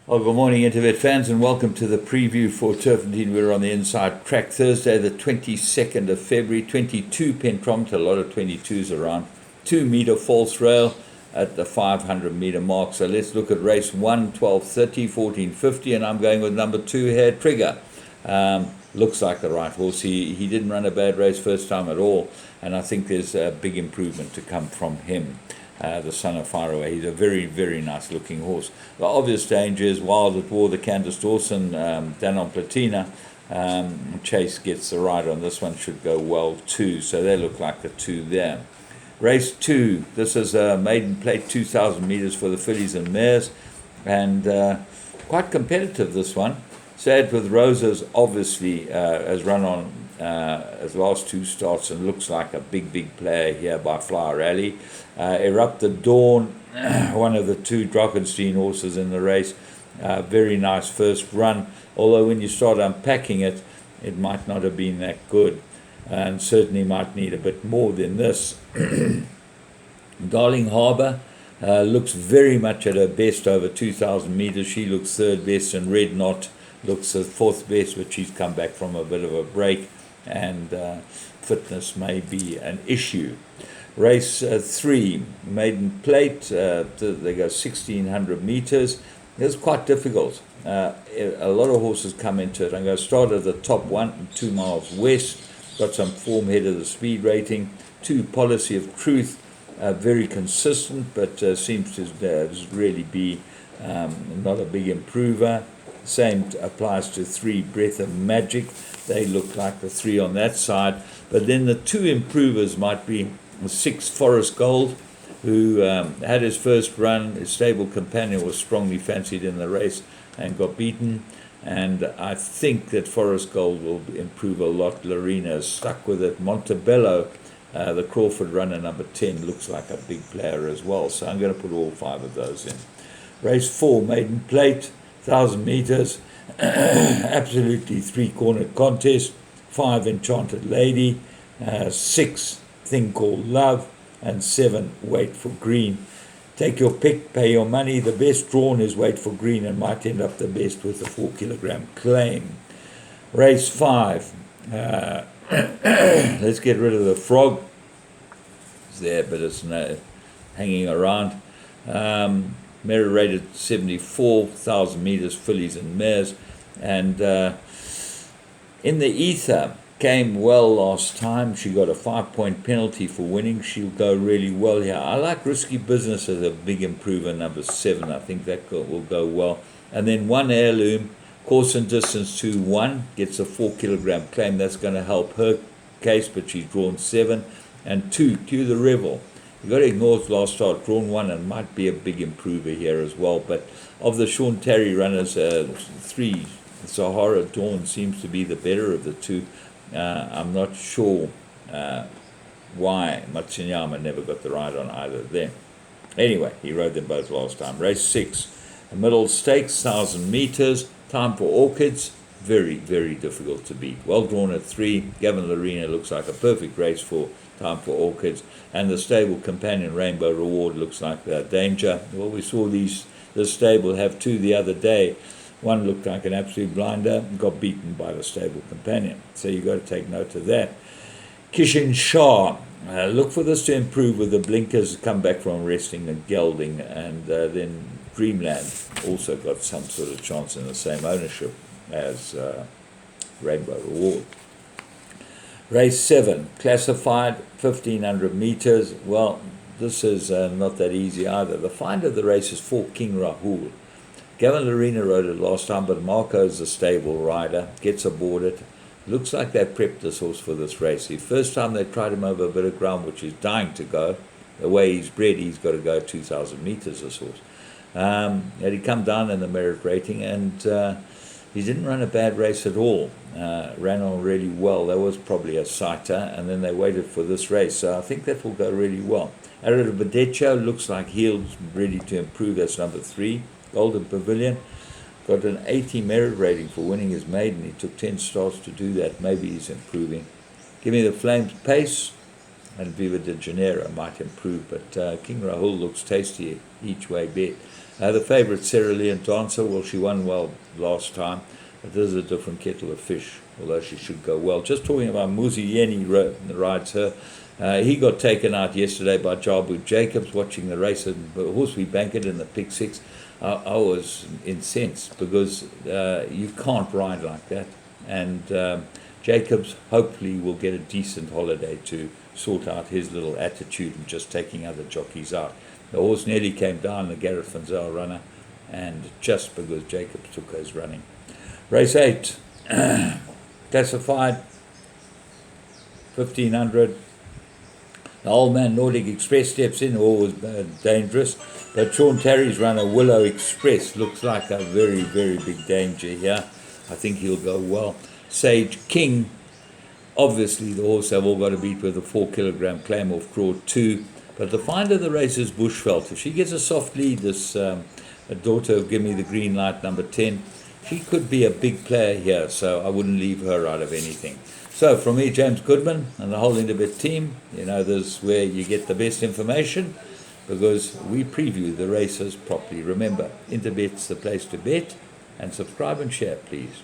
Well, good morning, Intervet fans, and welcome to the preview for Turffontein. We're on the inside track Thursday, the 22nd of February, 22 pentometer, a lot of 22s around, 2 meter false rail at the 500 meter mark. So let's look at race 1, 12:30, 14:50, and I'm going with number 2, Hair Trigger. Looks like the right horse. He didn't run a bad race first time at all, and I think there's a big improvement to come from him. The son of Faraway. He's a very, very nice looking horse. The obvious danger is Wild at War, the Candice Dawson, Dan on Platina. Chase gets the ride on this one, should go well too. So they look like the two there. Race 2, this is a maiden plate, 2,000 meters for the fillies and mares, and quite competitive this one. Sad with Roses, obviously, has run on his last 2 starts and looks like a big player here by Flower Rally. Erupted Dawn, one of the 2 Drachenstein horses in the race. Very nice first run, although when you start unpacking it, it might not have been that good and certainly might need a bit more than this. Darling Harbour looks very much at her best over 2,000 meters. She looks 3rd best, and Red Knot looks the 4th best, but she's come back from a bit of a break, and fitness may be an issue. Race 3, maiden plate, they go 1,600 meters. It's quite difficult. A lot of horses come into it. I'm going to start at the top 2 miles west. Got some form ahead of the speed rating. 2, Policy of Truth, very consistent, but seems to really be not a big improver. Same applies to 3, Breath of Magic. They look like the 3 on that side. But then the 2 improvers might be 6, Forest Gold, who had his first run. His stable companion was strongly fancied in the race and got beaten. And I think that Forest Gold will improve a lot. Lorena is stuck with it. Montebello, the Crawford runner, number 10, looks like a big player as well. So I'm going to put all 5 of those in. Race 4, maiden plate, 1,000 meters. Absolutely 3-cornered contest. 5, Enchanted Lady. 6, Thing Called Love. And 7, Wait for Green. Take your pick, pay your money. The best drawn is Wait for Green and might end up the best with the 4-kilogram claim. Race 5. Let's get rid of the frog. It's there, but it's hanging around. Merit rated 74,000 meters, fillies and mares. And in the ether, came well last time. She got a 5-point penalty for winning. She'll go really well here. I like Risky Business as a big improver, number 7. I think that will go well. And then 1, Heirloom, course and distance 2-1, gets a 4-kilogram claim. That's going to help her case, but she's drawn 7. And 2, Cue the Revel. You've got to ignore his last start, drawn 1, and might be a big improver here as well. But of the Sean Terry runners, 3, Sahara Dawn seems to be the better of the 2. I'm not sure why Matsunyama never got the ride on either of them. Anyway, he rode them both last time. Race 6, a middle stakes, 1,000 meters. Time for Orchids, very, very difficult to beat. Well drawn at 3. Gavin Lorena looks like a perfect race for Time for Orchids. And the stable companion Rainbow Reward looks like danger. Well, we saw this stable have 2 the other day. One looked like an absolute blinder, got beaten by the stable companion. So you've got to take note of that. Kishin Shah, look for this to improve with the blinkers, come back from resting and gelding. And then Dreamland also got some sort of chance in the same ownership as Rainbow Reward. Race 7, classified 1,500 meters. Well, this is not that easy either. The find of the race is 4, King Rahul. Gavin Lorena rode it last time, but Marco is the stable rider, gets aboard it. Looks like they prepped this horse for this race. The first time they tried him over a bit of ground, which is dying to go. The way he's bred, he's got to go 2,000 meters, this horse. And he come down in the merit rating, and he didn't run a bad race at all. Ran on really well. That was probably a sighter, and then they waited for this race. So I think that will go really well. Arrow looks like he's ready to improve. That's number 3. Golden Pavilion, got an 80 merit rating for winning his maiden. He took 10 starts to do that. Maybe he's improving. Give me the Flames Pace, and Viva de Janeiro might improve, but King Rahul looks tasty each way bet. The favourite Cerulean Dancer, well, she won well last time, but this is a different kettle of fish, although she should go well. Just talking about Muzi Yeni rides her. He got taken out yesterday by Jabu Jacobs watching the race, and the horse we banked in the pick six. I was incensed because you can't ride like that. And Jacobs hopefully will get a decent holiday to sort out his little attitude and just taking other jockeys out. The horse nearly came down, the Gareth Van Zyl runner, and just because Jacobs took his running. Race 8, classified 1500. The Old Man Nordic Express steps in, always dangerous. But Sean Terry's runner, Willow Express, looks like a very, very big danger here. I think he'll go well. Sage King, obviously the horse I've all got to beat with a 4 kilogram claim off Craw 2. But the find of the race is Bushveld. If she gets a soft lead, this daughter of Give Me the Green Light, number 10, she could be a big player here, so I wouldn't leave her out of anything. So from me, James Goodman, and the whole Interbet team, you know, this is where you get the best information because we preview the races properly. Remember, Interbet's the place to bet, and subscribe and share, please.